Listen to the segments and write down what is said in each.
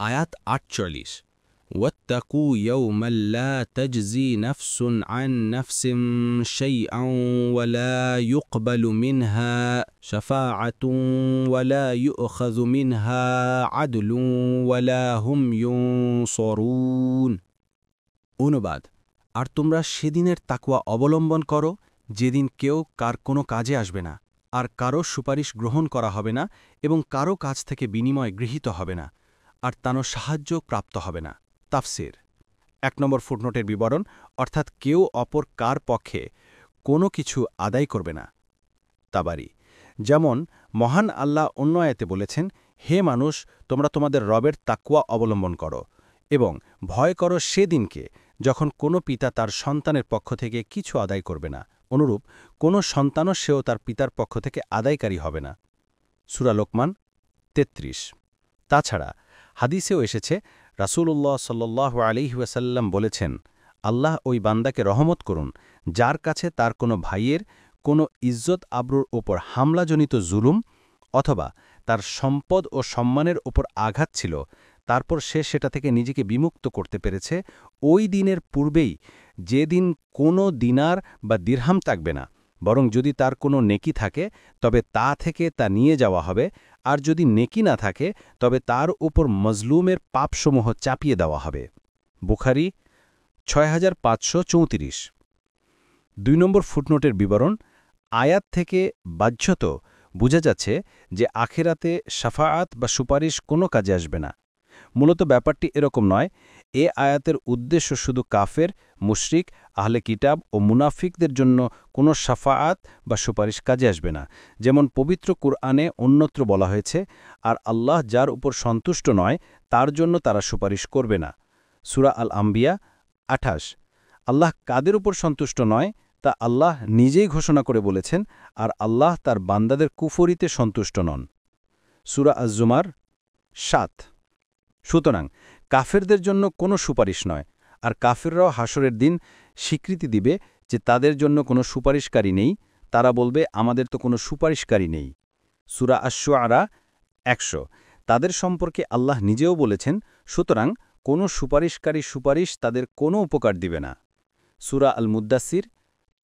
আয়াত ৪৮ واتقوا يوما لا تجزي نفس عن نفس شيئا ولا يقبل منها شفاعة ولا يؤخذ منها عدل ولا هم ينصرون। অনুবাদ, আর তোমরা সেদিনের তাকওয়া অবলম্বন করো যেদিন কেউ কার কোনো কাজে আসবে না, আর কারো সুপারিশ গ্রহণ করা হবে না এবং কারো কাছ থেকে বিনিময় গৃহীত হবে না, আর তানো সাহায্য প্রাপ্ত হবে না। তাফসির ১ নম্বর ফুটনোটের বিবরণ, অর্থাৎ কেউ অপর কার পক্ষে কোনো কিছু আদায় করবে না। তাবারি, যেমন মহান আল্লাহ অন্য আয়াতে বলেছেন, হে মানুষ, তোমরা তোমাদের রবের তাকওয়া অবলম্বন করো এবং ভয় করো সেদিনকে যখন কোনো পিতা তার সন্তানের পক্ষ থেকে কিছু আদায় করবে না, অনুরূপ কোনো সন্তানও সেও তার পিতার পক্ষ থেকে আদায়কারী হবে না। সূরা লোকমান ৩৩। তাছাড়া হাদিসেও এসেছে, রাসূলুল্লাহ সাল্লাল্লাহু আলাইহি ওয়াসাল্লাম বলেছেন, আল্লাহ ওই বান্দাকে রহমত করুন যার কাছে তার কোনো ভাইয়ের কোনো ইজ্জত আবরুর ওপর হামলাজনিত জুলুম অথবা তার সম্পদ ও সম্মানের ওপর আঘাত ছিল, তারপর সে সেটা থেকে নিজেকে বিমুক্ত করতে পেরেছে ওই দিনের পূর্বেই, যেদিন কোনো দিনার বা দিরহাম থাকবে না, বরং যদি তার কোনো নেকি থাকে তবে তা থেকে তা নিয়ে যাওয়া হবে, আর যদি নেকি না থাকে তবে তার উপর মজলুমের পাপসমূহ চাপিয়ে দেওয়া হবে। বুখারী ৬৫৩৪। ২ নম্বর ফুটনোটের বিবরণ, আয়াত থেকে বাহ্যত বোঝা যাচ্ছে যে আখেরাতে শাফাআত বা সুপারিশ কোনো কাজে আসবে না। মূলত ব্যাপারটি এরকম নয়। এ আয়াতের উদ্দেশ্য শুধু কাফের, মুশরিক, আহলে কিতাব ও মুনাফিকদের জন্য কোনো শাফাআত বা সুপারিশ কাজে আসবে না, যেমন পবিত্র কুরআনে অন্যত্র বলা হয়েছে, আর আল্লাহ যার উপর সন্তুষ্ট নয় তার জন্য তারা সুপারিশ করবে না। সূরা আল আম্বিয়া ২৮। আল্লাহ কাদের উপর সন্তুষ্ট নয় তা আল্লাহ নিজেই ঘোষণা করে বলেছেন, আর আল্লাহ তার বান্দাদের কুফরিতে সন্তুষ্ট নন। সূরা আজ-জুমার ৭। সুতরাং কাফেরদের জন্য কোনো সুপারিশ নয়, আর কাফেররাও হাসরের দিন স্বীকৃতি দিবে যে তাদের জন্য কোনো সুপারিশকারী নেই। তারা বলবে, আমাদের তো কোনো সুপারিশকারী নেই। সূরা আশ-শুআরা ১০০। তাদের সম্পর্কে আল্লাহ নিজেও বলেছেন, সুতরাং কোনো সুপারিশকারী সুপারিশ তাদের কোনো উপকার দিবে না। সূরা আল মুদ্দাসির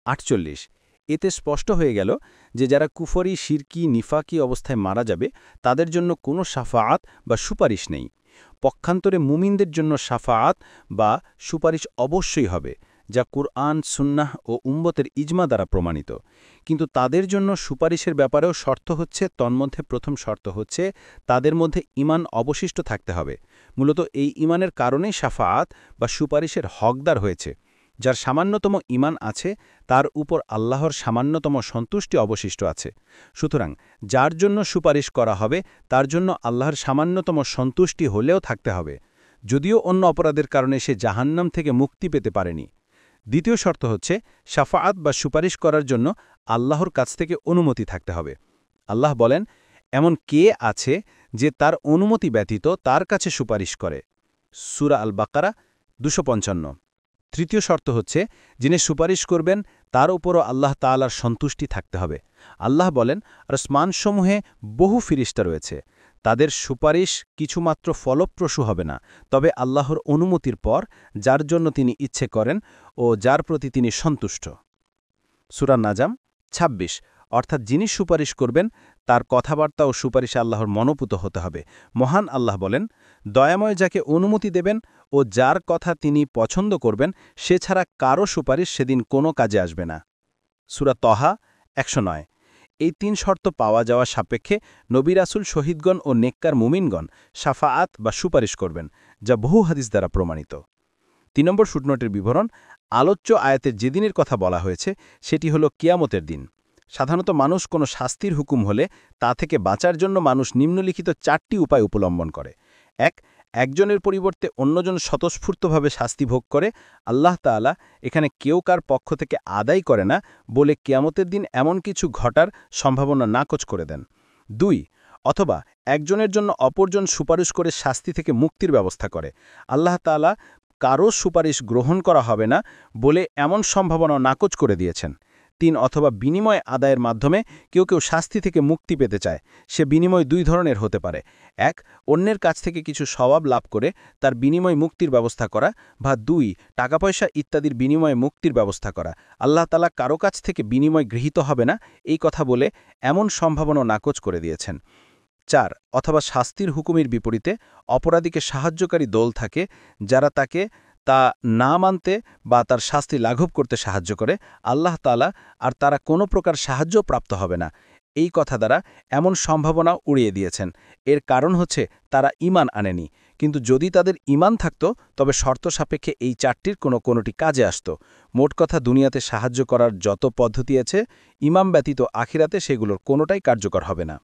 ৪৮। এতে স্পষ্ট হয়ে গেল যে যারা কুফরি, শিরকি, নিফাকি অবস্থায় মারা যাবে তাদের জন্য কোনো শাফাআত বা সুপারিশ নেই। পক্ষান্তরে মুমিনদের জন্য শাফাআত বা সুপারিশ অবশ্যই হবে, যা কুরআন, সুন্নাহ ও উম্মতের ইজমা দ্বারা প্রমাণিত। কিন্তু তাদের জন্য সুপারিশের ব্যাপারেও শর্ত হচ্ছে, তন্মধ্যে প্রথম শর্ত হচ্ছে তাদের মধ্যে ঈমান অবশিষ্ট থাকতে হবে। মূলত এই ঈমানের কারণেই শাফাআত বা সুপারিশের হকদার হয়েছে। যার সামান্যতম ঈমান আছে তার উপর আল্লাহর সামান্যতম সন্তুষ্টি অবশিষ্ট আছে। সুতরাং যার জন্য সুপারিশ করা হবে তার জন্য আল্লাহর সামান্যতম সন্তুষ্টি হলেও থাকতে হবে, যদিও অন্য অপরাধের কারণে সে জাহান্নাম থেকে মুক্তি পেতে পারেনি। দ্বিতীয় শর্ত হচ্ছে, শাফাআত বা সুপারিশ করার জন্য আল্লাহর কাছ থেকে অনুমতি থাকতে হবে। আল্লাহ বলেন, এমন কে আছে যে তার অনুমতি ব্যতীত তার কাছে সুপারিশ করে? সূরা আল বাকারা ২৫৫। তৃতীয় শর্ত হচ্ছে, যিনি সুপারিশ করবেন তার উপরও আল্লাহ তাআলার সন্তুষ্টি থাকতে হবে। আল্লাহ বলেন, আসমানসমূহে বহু ফিরিস্তা রয়েছে, তাদের সুপারিশ কিছুমাত্র ফলপ্রসূ হবে না, তবে আল্লাহর অনুমতির পর, যার জন্য তিনি ইচ্ছে করেন ও যার প্রতি তিনি সন্তুষ্ট। সূরা নাজাম ২৬। অর্থাৎ যিনি সুপারিশ করবেন তার কথাবার্তা ও সুপারিশে আল্লাহর মনোপুত হতে হবে। মহান আল্লাহ বলেন, দয়াময় যাকে অনুমতি দেবেন ও যার কথা তিনি পছন্দ করবেন সে ছাড়া কারও সুপারিশ সেদিন কোনো কাজে আসবে না। সূরা তহা ১০৯। এই ৩ শর্ত পাওয়া যাওয়া সাপেক্ষে নবী রাসূল, শহীদগণ ও নেককার মুমিনগণ শাফাআত বা সুপারিশ করবেন, যা বহু হাদিস দ্বারা প্রমাণিত। ৩ নম্বর ফুটনোটের বিবরণ, আলোচ্য আয়াতের যেদিনের কথা বলা হয়েছে সেটি হল কিয়ামতের দিন। সাধারণত মানুষ কোনো শাস্তির হুকুম হলে তা থেকে বাঁচার জন্য মানুষ নিম্নলিখিত ৪টি উপায় অবলম্বন করে। ১. একজনের পরিবর্তে অন্যজন স্বতঃস্ফূর্তভাবে শাস্তি ভোগ করে। আল্লাহ তাআলা এখানে কেউ কার পক্ষ থেকে আদায় করে না বলে কিয়ামতের দিন এমন কিছু ঘটার সম্ভাবনা নাকচ করে দেন। ২. অথবা একজনের জন্য অপরজন সুপারিশ করে শাস্তি থেকে মুক্তির ব্যবস্থা করে। আল্লাহ তাআলা কারও সুপারিশ গ্রহণ করা হবে না বলে এমন সম্ভাবনা নাকচ করে দিয়েছেন। 3 অথবা বিনিময় আদায়ের মাধ্যমে কেউ কেউ শাস্তি থেকে মুক্তি পেতে চায়। সে বিনিময় 2 ধরনের হতে পারে। 1 অন্যের কাছ থেকে কিছু সওয়াব লাভ করে তার বিনিময় মুক্তির ব্যবস্থা করা, বা 2 টাকা পয়সা ইত্যাদির বিনিময়ে মুক্তির ব্যবস্থা করা। আল্লাহ তাআলা কারো কাছ থেকে বিনিময় গৃহীত হবে না এই কথা বলে এমন সম্ভাবনা নাকচ করে দিয়েছেন। 4 অথবা শাস্তির হুকুমের বিপরীতে অপরাধীকে সাহায্যকারী দল থাকে যারা তাকে তা না মানতে বা তার শাস্তি লাঘব করতে সাহায্য করে আল্লাহ তাআলা আর তারা কোনো প্রকার সাহায্য প্রাপ্ত হবে না। এই কথা দ্বারা এমন সম্ভাবনা উড়িয়ে দিয়েছেন। এর কারণ হচ্ছে তারা ঈমান আনেনি। কিন্তু যদি তাদের ঈমান থাকত তবে শর্ত সাপেক্ষে এই 4টির কোনোটি কাজে আসত। মোট কথা দুনিয়াতে সাহায্য করার যত পদ্ধতি আছে, ঈমান ব্যতীত আখিরাতে সেগুলোর কোনোটাই কার্যকর হবে না।